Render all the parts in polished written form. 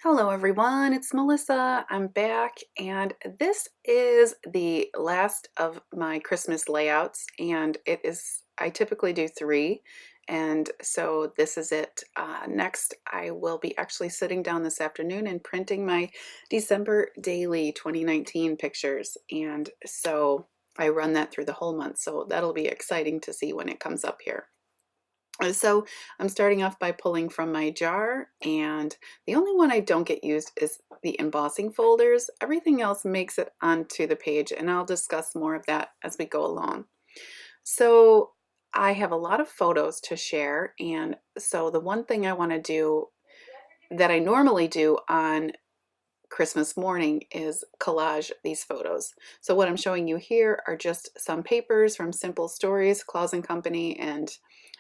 Hello everyone, it's Melissa. I'm back and this is the last of my Christmas layouts and I typically do three and so this is it. Next I will be actually sitting down this afternoon and printing my December daily 2019 pictures, and so I run that through the whole month, so that'll be exciting to see when it comes up here. So I'm starting off by pulling from my jar, and the only one I don't get used is the embossing folders. Everything else makes it onto the page, and I'll discuss more of that as we go along. So I have a lot of photos to share, and so the one thing I want to do that I normally do on Christmas morning is collage these photos. So what I'm showing you here are just some papers from Simple Stories, Claus and Company, and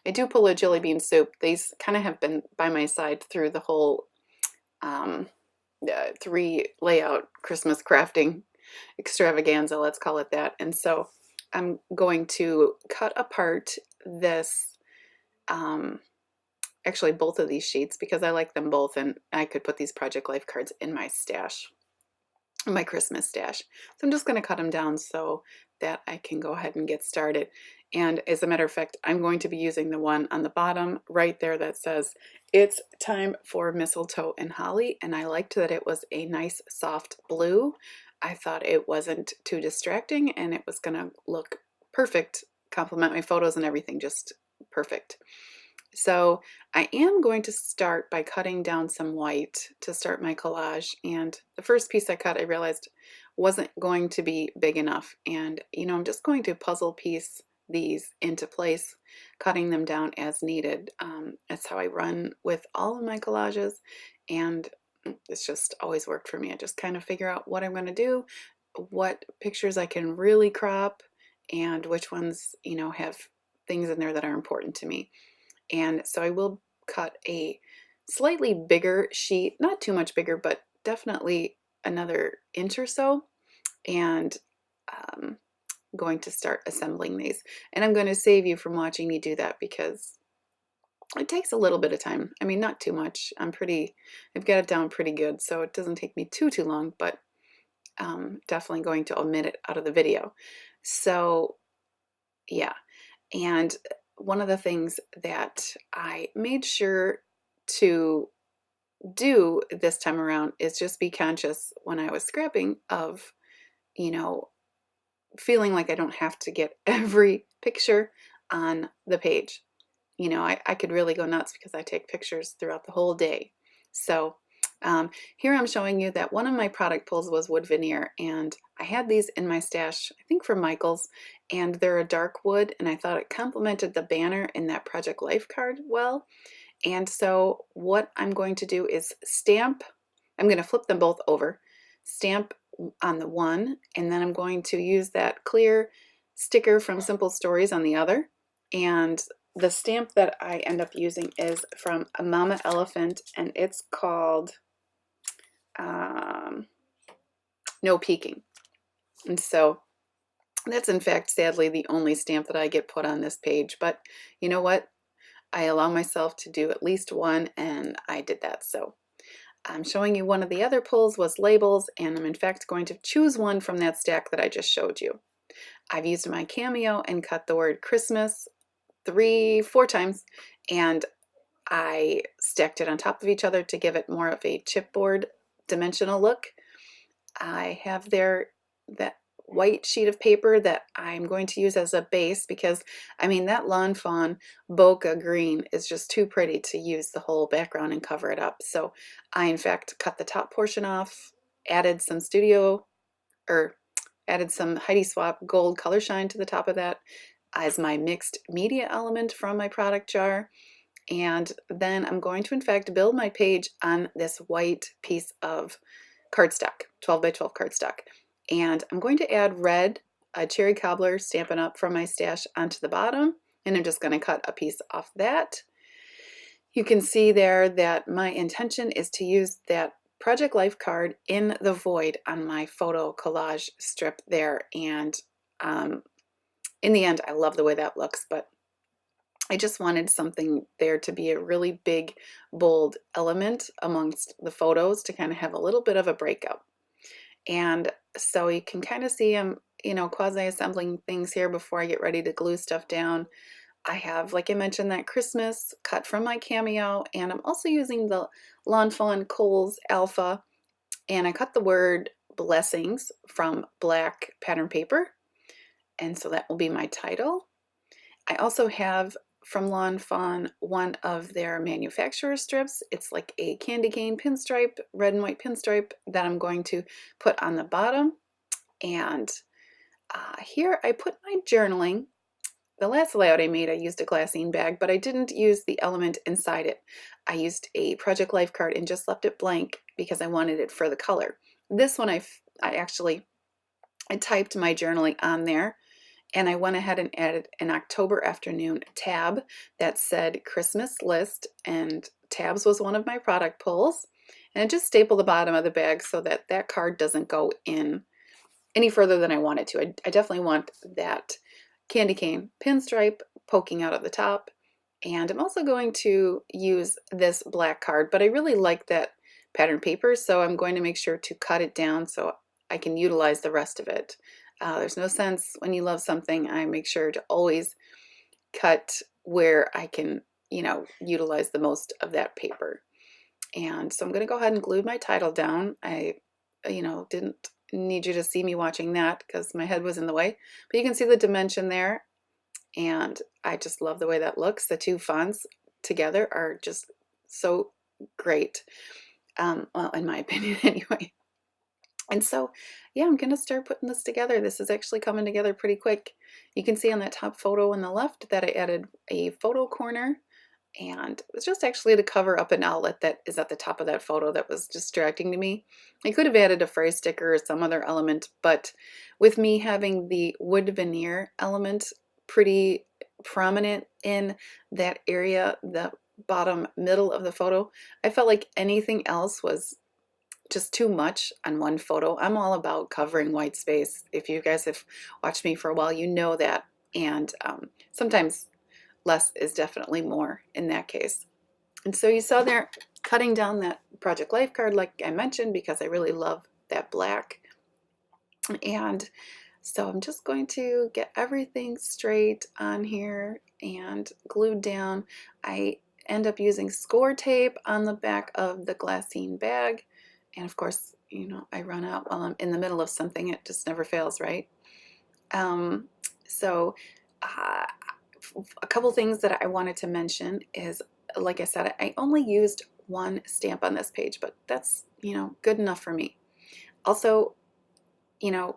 I do pull a jelly bean soup. These kind of have been by my side through the whole um, three layout Christmas crafting extravaganza, let's call it that. And so I'm going to cut apart this actually both of these sheets because I like them both, and I could put these Project Life cards in my stash, my Christmas stash. So I'm just going to cut them down so that I can go ahead and get started. And as a matter of fact, I'm going to be using the one on the bottom right there that says it's time for mistletoe and holly, and I liked that it was a nice soft blue. I thought it wasn't too distracting and it was going to look perfect, complement my photos and everything, just perfect. So I am going to start by cutting down some white to start my collage. And the first piece I cut, I realized wasn't going to be big enough. And, I'm just going to puzzle piece these into place, cutting them down as needed. That's how I run with all of my collages. And it's just always worked for me. I just kind of figure out what I'm going to do, what pictures I can really crop, and which ones, have things in there that are important to me. And so I will cut a slightly bigger sheet, not too much bigger, but definitely another inch or so, and going to start assembling these. And I'm going to save you from watching me do that because it takes a little bit of time. I mean, not too much. I've got it down pretty good, so it doesn't take me too long, but definitely going to omit it out of the video. So yeah, and one of the things that I made sure to do this time around is just be conscious when I was scrapping of, feeling like I don't have to get every picture on the page. I could really go nuts because I take pictures throughout the whole day. So here I'm showing you that one of my product pulls was wood veneer, and I had these in my stash, I think from Michael's, and they're a dark wood, and I thought it complemented the banner in that Project Life card well. And so what I'm going to do is I'm going to flip them both over, stamp on the one, and then I'm going to use that clear sticker from Simple Stories on the other. And the stamp that I end up using is from a Mama Elephant, and it's called No Peeking. And so that's in fact, sadly, the only stamp that I get put on this page. But you know what? I allow myself to do at least one, and I did that. So I'm showing you one of the other pulls was labels, and I'm in fact going to choose one from that stack that I just showed you. I've used my Cameo and cut the word Christmas 4 times, and I stacked it on top of each other to give it more of a chipboard dimensional look. I have there that white sheet of paper that I'm going to use as a base because, I mean, that Lawn Fawn bokeh green is just too pretty to use the whole background and cover it up. So I, in fact, cut the top portion off, added some Heidi Swapp gold color shine to the top of that as my mixed media element from my product jar. And then I'm going to, in fact, build my page on this white piece of cardstock, 12 by 12 cardstock. And I'm going to add red, a cherry cobbler Stampin' Up! From my stash onto the bottom. And I'm just going to cut a piece off that. You can see there that my intention is to use that Project Life card in the void on my photo collage strip there. And in the end, I love the way that looks, but I just wanted something there to be a really big, bold element amongst the photos to kind of have a little bit of a breakout. And so you can kind of see I'm, quasi-assembling things here before I get ready to glue stuff down. I have, like I mentioned, that Christmas cut from my Cameo, and I'm also using the Lawn Fawn Kohl's Alpha, and I cut the word blessings from black pattern paper, and so that will be my title. I also have from Lawn Fawn one of their manufacturer strips. It's like a candy cane pinstripe, red and white pinstripe that I'm going to put on the bottom. And here I put my journaling. The last layout I made, I used a glassine bag, but I didn't use the element inside it. I used a Project Life card and just left it blank because I wanted it for the color. This one I typed my journaling on there, and I went ahead and added an October afternoon tab that said Christmas list, and tabs was one of my product pulls. And I just stapled the bottom of the bag so that that card doesn't go in any further than I want it to. I definitely want that candy cane pinstripe poking out at the top. And I'm also going to use this black card, but I really like that pattern paper, so I'm going to make sure to cut it down so I can utilize the rest of it. There's no sense when you love something, I make sure to always cut where I can, utilize the most of that paper. And so I'm going to go ahead and glue my title down. I, didn't need you to see me watching that because my head was in the way, but you can see the dimension there, and I just love the way that looks. The two fonts together are just so great, well, in my opinion anyway. And so, yeah, I'm going to start putting this together. This is actually coming together pretty quick. You can see on that top photo on the left that I added a photo corner, and it was just actually to cover up an outlet that is at the top of that photo that was distracting to me. I could have added a phrase sticker or some other element, but with me having the wood veneer element pretty prominent in that area, the bottom middle of the photo, I felt like anything else was just too much on one photo. I'm all about covering white space. If you guys have watched me for a while, you know that. And sometimes less is definitely more in that case. And so you saw there cutting down that Project Life card, like I mentioned, because I really love that black. And so I'm just going to get everything straight on here and glued down. I end up using score tape on the back of the glassine bag. And of course, I run out while I'm in the middle of something. It just never fails, right? So a couple things that I wanted to mention is, like I said, I only used one stamp on this page, but that's, good enough for me. Also, I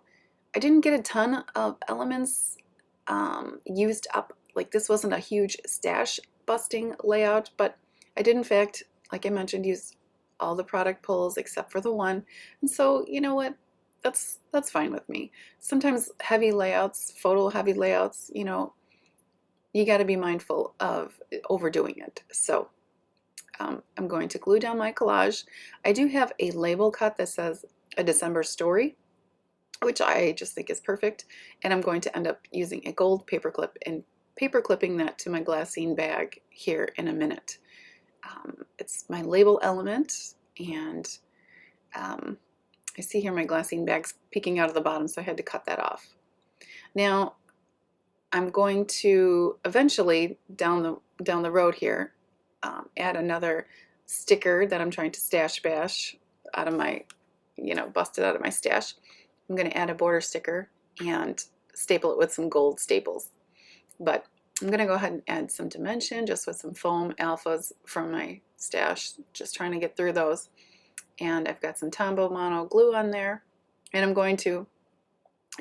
didn't get a ton of elements used up. Like, this wasn't a huge stash busting layout, but I did, in fact, like I mentioned, use all the product pulls except for the one. And so, you know what? That's fine with me. Sometimes heavy layouts, photo heavy layouts, you got to be mindful of overdoing it. So I'm going to glue down my collage. I do have a label cut that says A December Story, which I just think is perfect. And I'm going to end up using a gold paper clip and paper clipping that to my glassine bag here in a minute. It's my label element, and I see here my glassine bag's peeking out of the bottom, so I had to cut that off. Now, I'm going to eventually, down the road here, add another sticker that I'm trying to stash bash out of my, busted out of my stash. I'm going to add a border sticker and staple it with some gold staples. But I'm going to go ahead and add some dimension just with some foam alphas from my stash, just trying to get through those. And I've got some Tombow Mono glue on there, and I'm going to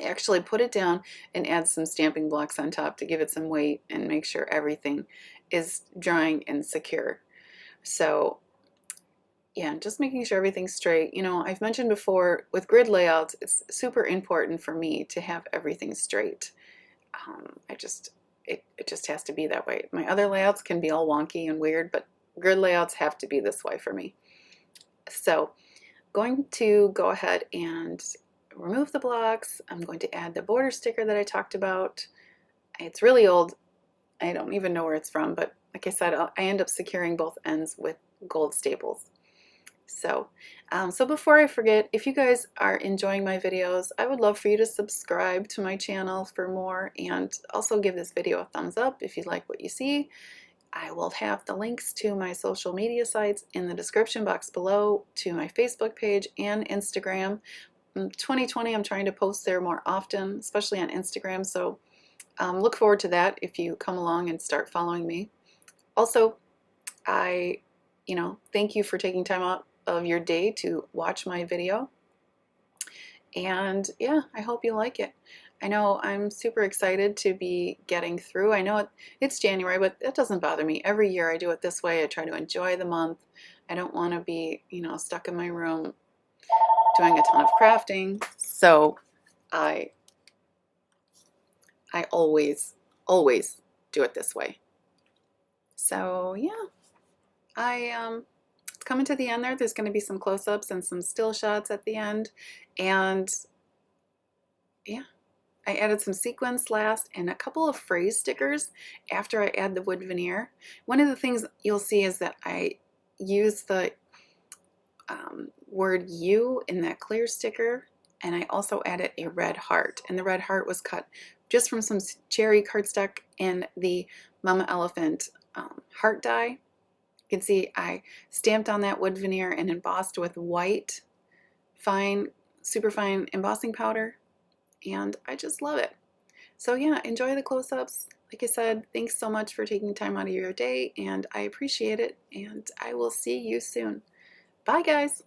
actually put it down and add some stamping blocks on top to give it some weight and make sure everything is drying and secure. So yeah, just making sure everything's straight. I've mentioned before with grid layouts, it's super important for me to have everything straight. It just has to be that way. My other layouts can be all wonky and weird, but grid layouts have to be this way for me. So going to go ahead and remove the blocks. I'm going to add the border sticker that I talked about. It's really old. I don't even know where it's from, but like I said, I end up securing both ends with gold staples. So, so before I forget, if you guys are enjoying my videos, I would love for you to subscribe to my channel for more, and also give this video a thumbs up if you like what you see. I will have the links to my social media sites in the description box below, to my Facebook page and Instagram. In 2020, I'm trying to post there more often, especially on Instagram, so look forward to that if you come along and start following me. Also, I, thank you for taking time out of your day to watch my video. And yeah, I hope you like it. I know I'm super excited to be getting through. I know it's January, but it doesn't bother me. Every year I do it this way. I try to enjoy the month. I don't want to be, stuck in my room doing a ton of crafting. So I always, always do it this way. So yeah, it's coming to the end there. There's going to be some close-ups and some still shots at the end. And yeah, I added some sequins last and a couple of phrase stickers after I add the wood veneer. One of the things you'll see is that I use the word you in that clear sticker, and I also added a red heart. And the red heart was cut just from some cherry cardstock and the Mama Elephant heart die. You can see I stamped on that wood veneer and embossed with white, fine, super fine embossing powder, and I just love it. So yeah, enjoy the close-ups. Like I said, thanks so much for taking time out of your day, and I appreciate it, and I will see you soon. Bye, guys.